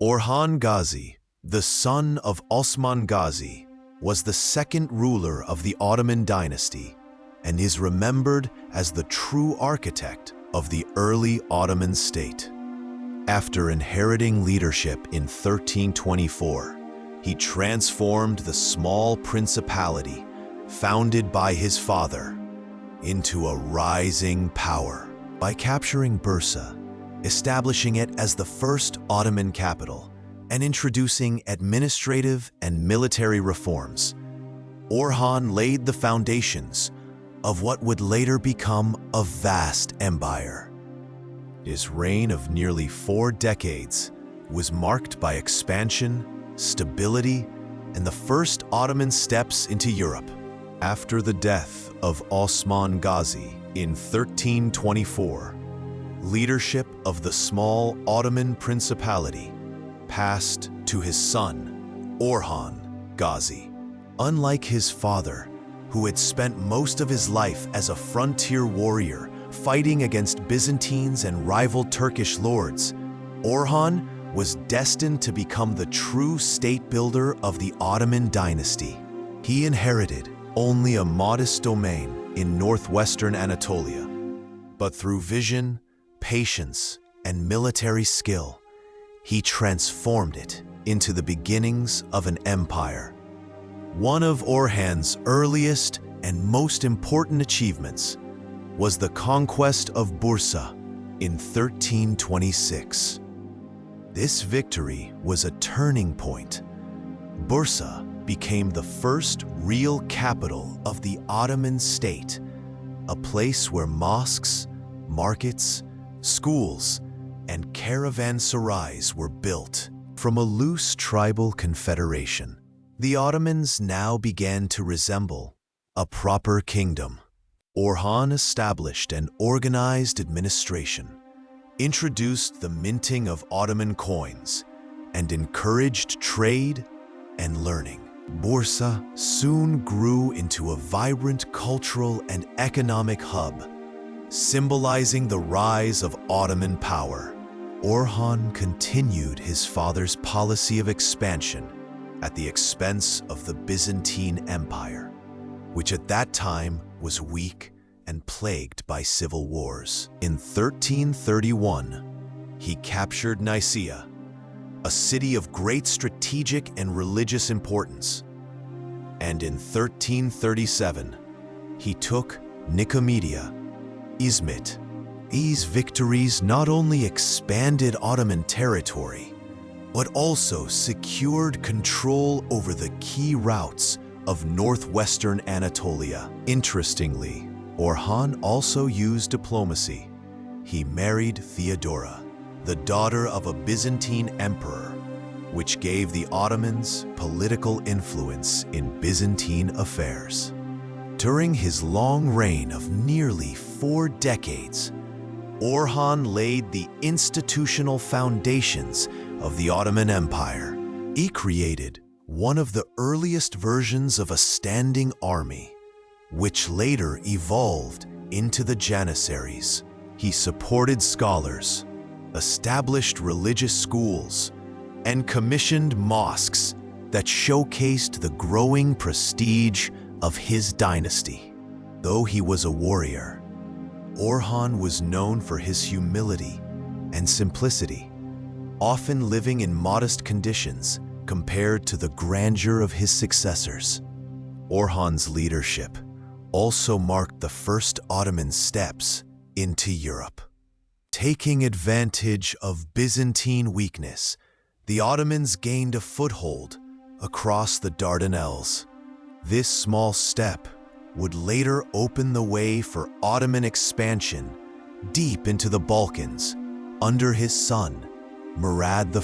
Orhan Gazi, the son of Osman Ghazi, was the second ruler of the Ottoman dynasty and is remembered as the true architect of the early Ottoman state. After inheriting leadership in 1324, he transformed the small principality founded by his father into a rising power by capturing Bursa, establishing it as the first Ottoman capital, and introducing administrative and military reforms. Orhan laid the foundations of what would later become a vast empire. His reign of nearly 4 decades was marked by expansion, stability, and the first Ottoman steps into Europe. After the death of Osman Ghazi in 1324, leadership of the small Ottoman principality passed to his son, Orhan Gazi. Unlike his father, who had spent most of his life as a frontier warrior fighting against Byzantines and rival Turkish lords, Orhan was destined to become the true state builder of the Ottoman dynasty. He inherited only a modest domain in northwestern Anatolia, but through vision, patience, and military skill, he transformed it into the beginnings of an empire. One of Orhan's earliest and most important achievements was the conquest of Bursa in 1326. This victory was a turning point. Bursa became the first real capital of the Ottoman state, a place where mosques, markets, schools, and caravanserais were built. From a loose tribal confederation, the Ottomans now began to resemble a proper kingdom. Orhan established an organized administration, introduced the minting of Ottoman coins, and encouraged trade and learning. Bursa soon grew into a vibrant cultural and economic hub, symbolizing the rise of Ottoman power. Orhan continued his father's policy of expansion at the expense of the Byzantine Empire, which at that time was weak and plagued by civil wars. In 1331, he captured Nicaea, a city of great strategic and religious importance. And in 1337, he took Nicomedia, Izmit. These victories not only expanded Ottoman territory, but also secured control over the key routes of northwestern Anatolia. Interestingly, Orhan also used diplomacy. He married Theodora, the daughter of a Byzantine emperor, which gave the Ottomans political influence in Byzantine affairs. During his long reign of nearly 4 decades, Orhan laid the institutional foundations of the Ottoman Empire. He created one of the earliest versions of a standing army, which later evolved into the Janissaries. He supported scholars, established religious schools, and commissioned mosques that showcased the growing prestige of his dynasty. Though he was a warrior, Orhan was known for his humility and simplicity, often living in modest conditions compared to the grandeur of his successors. Orhan's leadership also marked the first Ottoman steps into Europe. Taking advantage of Byzantine weakness, the Ottomans gained a foothold across the Dardanelles. This small step would later open the way for Ottoman expansion deep into the Balkans under his son, Murad I.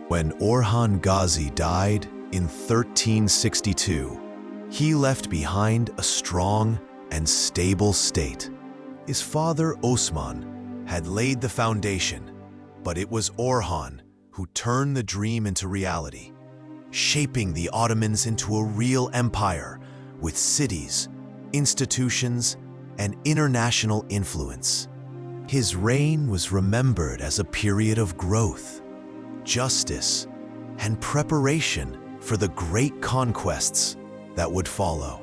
When Orhan Gazi died in 1362, he left behind a strong and stable state. His father, Osman, had laid the foundation, but it was Orhan who turned the dream into reality, shaping the Ottomans into a real empire with cities, institutions, and international influence. His reign was remembered as a period of growth, justice, and preparation for the great conquests that would follow.